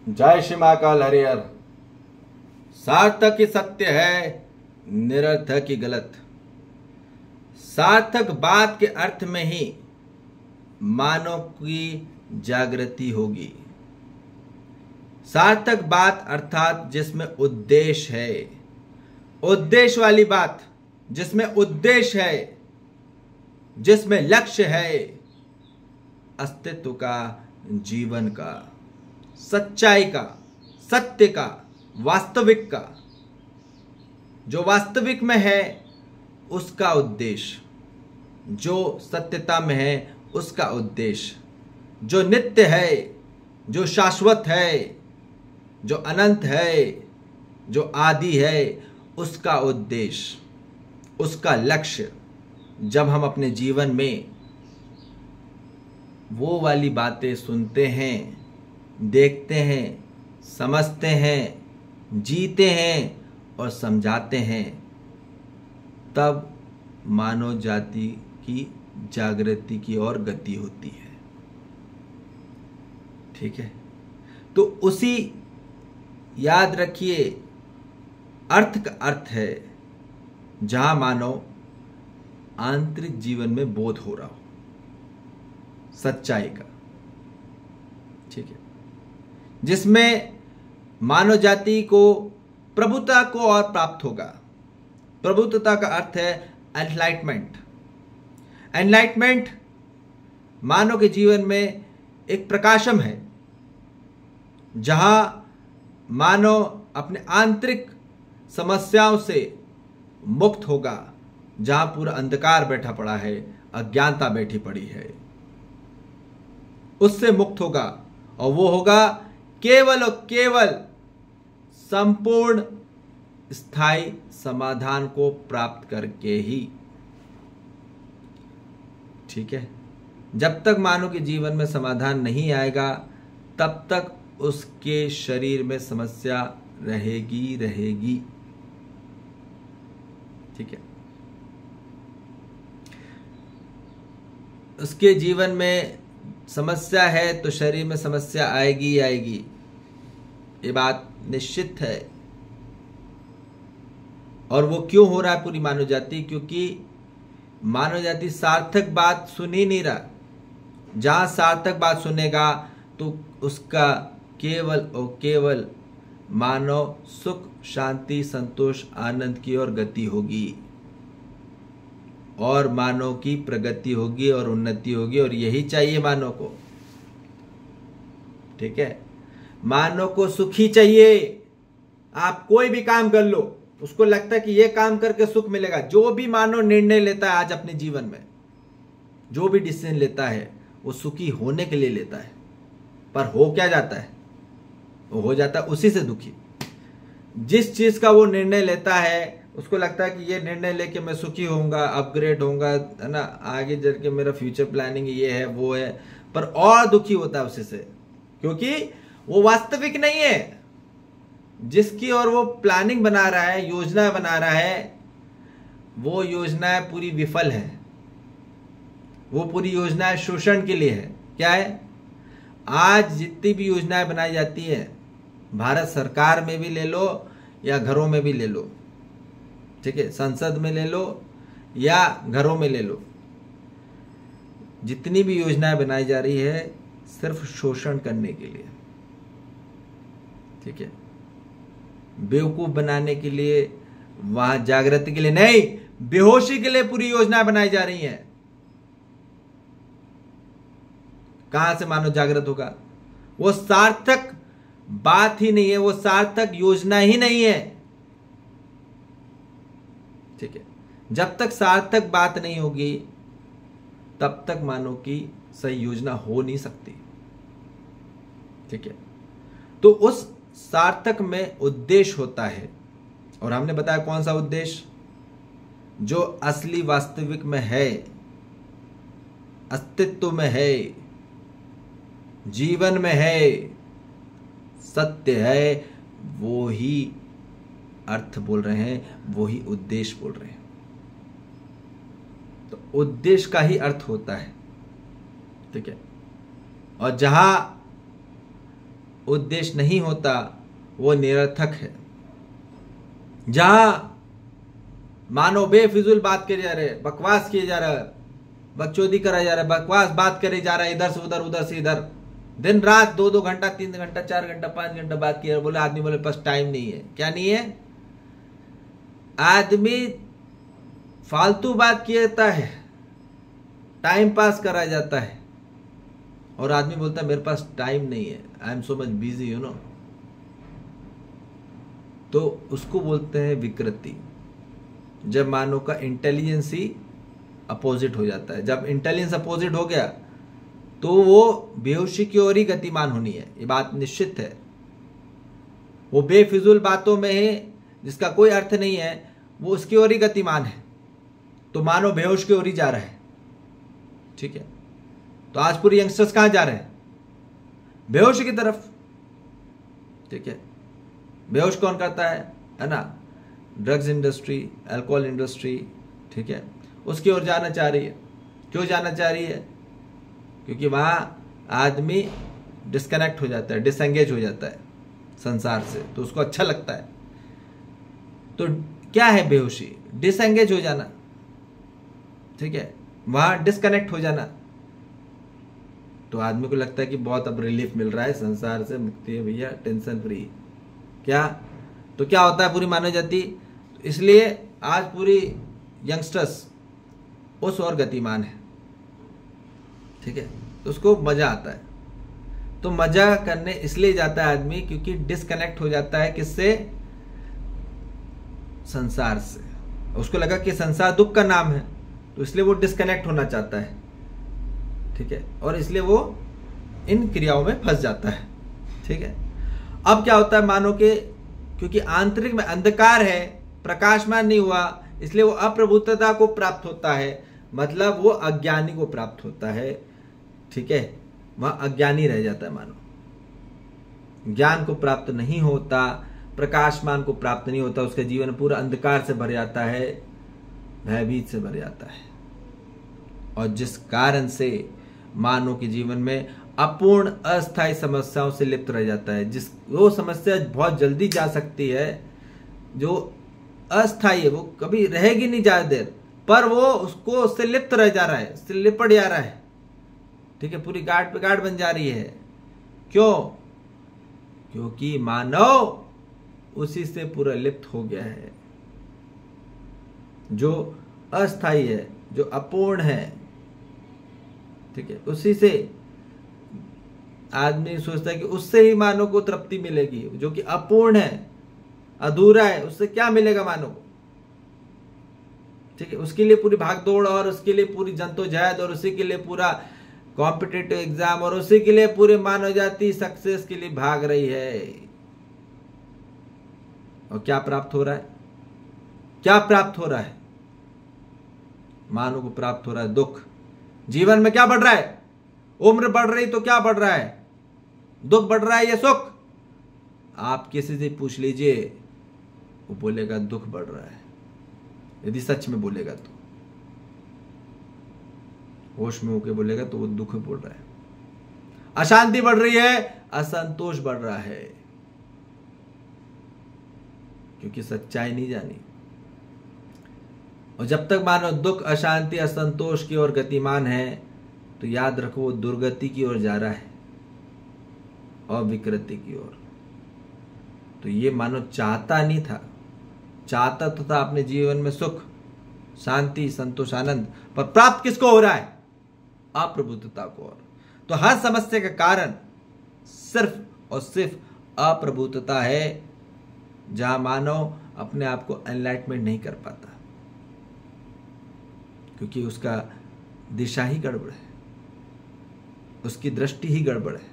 जय श्री महाकाल हरिहर। सार्थक ही सत्य है, निरर्थक ही गलत। सार्थक बात के अर्थ में ही मानव की जागृति होगी। सार्थक बात अर्थात जिसमें उद्देश्य है, उद्देश्य वाली बात, जिसमें उद्देश्य है, जिसमें लक्ष्य है, अस्तित्व का, जीवन का, सच्चाई का, सत्य का, वास्तविक का, जो वास्तविक में है उसका उद्देश्य, जो सत्यता में है उसका उद्देश्य, जो नित्य है, जो शाश्वत है, जो अनंत है, जो आदि है, उसका उद्देश्य, उसका लक्ष्य। जब हम अपने जीवन में वो वाली बातें सुनते हैं, देखते हैं, समझते हैं, जीते हैं और समझाते हैं, तब मानव जाति की जागृति की ओर गति होती है। ठीक है, तो उसी याद रखिए, अर्थ का अर्थ है जहां मानव आंतरिक जीवन में बोध हो रहा हो सच्चाई का। ठीक है, जिसमें मानव जाति को प्रभुता को और प्राप्त होगा। प्रभुत्वता का अर्थ है एनलाइटमेंट। एनलाइटमेंट मानव के जीवन में एक प्रकाशम है, जहां मानव अपने आंतरिक समस्याओं से मुक्त होगा, जहां पूरा अंधकार बैठा पड़ा है, अज्ञानता बैठी पड़ी है, उससे मुक्त होगा। और वो होगा केवल और केवल संपूर्ण स्थायी समाधान को प्राप्त करके ही। ठीक है, जब तक मानव के जीवन में समाधान नहीं आएगा, तब तक उसके शरीर में समस्या रहेगी रहेगी। ठीक है, उसके जीवन में समस्या है तो शरीर में समस्या आएगी आएगी, ये बात निश्चित है। और वो क्यों हो रहा है पूरी मानव जाति? क्योंकि मानव जाति सार्थक बात सुन ही नहीं रहा। जहां सार्थक बात सुनेगा तो उसका केवल और केवल मानव सुख, शांति, संतोष, आनंद की ओर गति होगी और मानव की प्रगति होगी और उन्नति होगी, और यही चाहिए मानव को। ठीक है, मानव को सुखी चाहिए। आप कोई भी काम कर लो, उसको लगता है कि यह काम करके सुख मिलेगा। जो भी मानव निर्णय लेता है आज अपने जीवन में, जो भी डिसीजन लेता है, वो सुखी होने के लिए लेता है, पर हो क्या जाता है? वो हो जाता है उसी से दुखी। जिस चीज का वो निर्णय लेता है, उसको लगता है कि ये निर्णय लेके मैं सुखी होऊंगा, अपग्रेड होऊंगा, है ना, आगे चल के मेरा फ्यूचर प्लानिंग ये है वो है, पर और दुखी होता है उसी से, क्योंकि वो वास्तविक नहीं है। जिसकी और वो प्लानिंग बना रहा है, योजना बना रहा है, वो योजनाएं पूरी विफल है। वो पूरी योजनाएं शोषण के लिए है। क्या है? आज जितनी भी योजनाएं बनाई जाती है, भारत सरकार में भी ले लो या घरों में भी ले लो, ठीक है, संसद में ले लो या घरों में ले लो, जितनी भी योजनाएं बनाई जा रही है सिर्फ शोषण करने के लिए। ठीक है, बेवकूफ बनाने के लिए, वहां जागृति के लिए नहीं, बेहोशी के लिए पूरी योजनाएं बनाई जा रही हैं। कहां से मानव जागृत होगा? वो सार्थक बात ही नहीं है, वो सार्थक योजना ही नहीं है। ठीक है, जब तक सार्थक बात नहीं होगी, तब तक मानव की सही योजना हो नहीं सकती। ठीक है, तो उस सार्थक में उद्देश्य होता है, और हमने बताया कौन सा उद्देश्य? जो असली वास्तविक में है, अस्तित्व में है, जीवन में है, सत्य है, वो ही अर्थ बोल रहे हैं, वो ही उद्देश्य बोल रहे हैं। तो उद्देश्य का ही अर्थ होता है। ठीक है, और जहां उद्देश्य नहीं होता वो निरर्थक है। जहां मानो बेफिजूल बात किए जा रहे, बकवास किए जा रहा है, बकचोदी करा जा रहा है, बकवास बात करे जा रहा है, इधर से उधर उधर से इधर, दिन रात 2-2 घंटा 3 घंटा 4 घंटा 5 घंटा बात किया, बोले आदमी बोले पास टाइम नहीं है। क्या नहीं है? आदमी फालतू बात किया जाता है, टाइम पास करा जाता है, और आदमी बोलता है मेरे पास टाइम नहीं है, I am so much busy you know. तो उसको बोलते हैं विकृति। जब मानव का इंटेलिजेंस ही अपोजिट हो जाता है, जब इंटेलिजेंस अपोजिट हो गया तो वो बेहोशी की ओर ही गतिमान होनी है, ये बात निश्चित है। वो बेफिजूल बातों में है जिसका कोई अर्थ नहीं है, वो उसकी ओर ही गतिमान है, तो मानव बेहोश की ओर ही जा रहा है। ठीक है, तो आज पूरे यंगस्टर्स कहां जा रहे हैं? बेहोश की तरफ। ठीक है, बेहोश कौन करता है ना? Drugs industry, alcohol industry. ठीक है, उसकी ओर जाना चाह रही है। क्यों जाना चाह रही है? क्योंकि वहां आदमी डिस्कनेक्ट हो जाता है, डिसएंगेज हो जाता है संसार से, तो उसको अच्छा लगता है। तो क्या है बेहोशी? डिसएंगेज हो जाना। ठीक है, वहां डिस्कनेक्ट हो जाना। तो आदमी को लगता है कि बहुत अब रिलीफ मिल रहा है, संसार से मुक्ति है भैया, टेंशन फ्री। क्या? तो क्या होता है पूरी मानव जाति? इसलिए आज पूरी यंगस्टर्स उस ओर गतिमान है। ठीक है, तो उसको मजा आता है। तो मजा करने इसलिए जाता है आदमी क्योंकि डिस्कनेक्ट हो जाता है किससे? संसार से। उसको लगा कि संसार दुख का नाम है, तो इसलिए वो डिस्कनेक्ट होना चाहता है। ठीक है, और इसलिए वो इन क्रियाओं में फंस जाता है। ठीक है, अब क्या होता है मानो के, क्योंकि आंतरिक में अंधकार है, प्रकाशमान नहीं हुआ, इसलिए वो अप्रभुतता को प्राप्त होता है, मतलब वो अज्ञानी को प्राप्त होता है। ठीक है, वह अज्ञानी रह जाता है मानो, ज्ञान को प्राप्त नहीं होता, प्रकाशमान को प्राप्त नहीं होता, उसका जीवन पूरा अंधकार से भर जाता है, भयभीत से भर जाता है। और जिस कारण से मानव के जीवन में अपूर्ण अस्थायी समस्याओं से लिप्त रह जाता है। जिस वो समस्या बहुत जल्दी जा सकती है, जो अस्थायी है, वो कभी रहेगी नहीं ज्यादा देर, पर वो उसको उससे लिप्त रह जा रहा है, उससे लिपट जा रहा है। ठीक है, पूरी गांठ पे गांठ बन जा रही है। क्यों? क्योंकि मानव उसी से पूरा लिप्त हो गया है, जो अस्थायी है, जो अपूर्ण है। ठीक है, उसी से आदमी सोचता है कि उससे ही मानव को तृप्ति मिलेगी, जो कि अपूर्ण है, अधूरा है, उससे क्या मिलेगा मानव को? ठीक है, उसके लिए पूरी भागदौड़, और उसके लिए पूरी जद्दोजहद, और उसी के लिए पूरा कॉम्पिटिटिव एग्जाम, और उसी के लिए पूरे मानव जाति सक्सेस के लिए भाग रही है। और क्या प्राप्त हो रहा है? क्या प्राप्त हो रहा है? मानव को प्राप्त हो रहा है दुख। जीवन में क्या बढ़ रहा है? उम्र बढ़ रही तो क्या बढ़ रहा है? दुख बढ़ रहा है या सुख? आप किसी से पूछ लीजिए, वो बोलेगा दुख बढ़ रहा है, यदि सच में बोलेगा तो। होश में होके बोलेगा तो वो दुख बोल रहा है। अशांति बढ़ रही है, असंतोष बढ़ रहा है, क्योंकि सच्चाई नहीं जानी। और जब तक मानव दुख, अशांति, असंतोष की ओर गतिमान है, तो याद रखो वो दुर्गति की ओर जा रहा है, और विकृति की ओर। तो ये मानव चाहता नहीं था, चाहता तो था अपने जीवन में सुख, शांति, संतोष, आनंद, पर प्राप्त किसको हो रहा है? अप्रभुतता को। और तो हर समस्या का कारण सिर्फ और सिर्फ अप्रभुतता है, जहां मानव अपने आप को एनलाइटमेंट नहीं कर पाता, क्योंकि उसका दिशा ही गड़बड़ है, उसकी दृष्टि ही गड़बड़ है,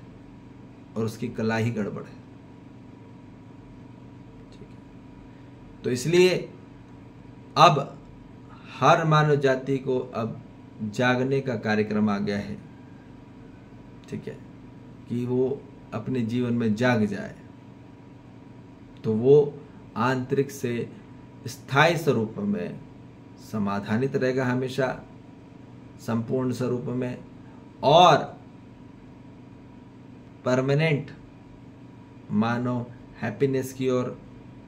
और उसकी कला ही गड़बड़ है। ठीक है, तो इसलिए अब हर मानव जाति को अब जागने का कार्यक्रम आ गया है। ठीक है, कि वो अपने जीवन में जाग जाए, तो वो आंतरिक से स्थायी स्वरूप में समाधानित रहेगा, हमेशा संपूर्ण स्वरूप में, और परमानेंट मानव हैप्पीनेस की ओर,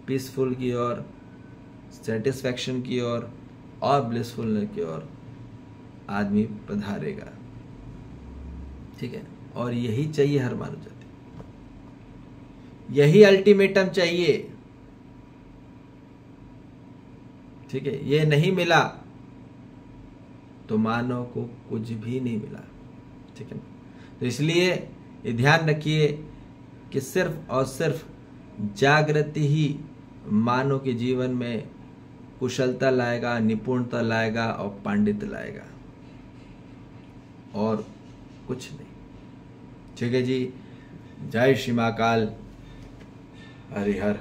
पीसफुल की ओर, सेटिस्फैक्शन की ओर और ब्लिसफुलनेस की ओर आदमी पधारेगा। ठीक है, और यही चाहिए हर मानव जाति, यही अल्टीमेटम चाहिए। ठीक है, ये नहीं मिला तो मानव को कुछ भी नहीं मिला। ठीक है, तो इसलिए ये ध्यान रखिए कि सिर्फ और सिर्फ जागृति ही मानव के जीवन में कुशलता लाएगा, निपुणता लाएगा और पांडित्य लाएगा, और कुछ नहीं। ठीक है जी, जय श्री महाकाल, हरिहर।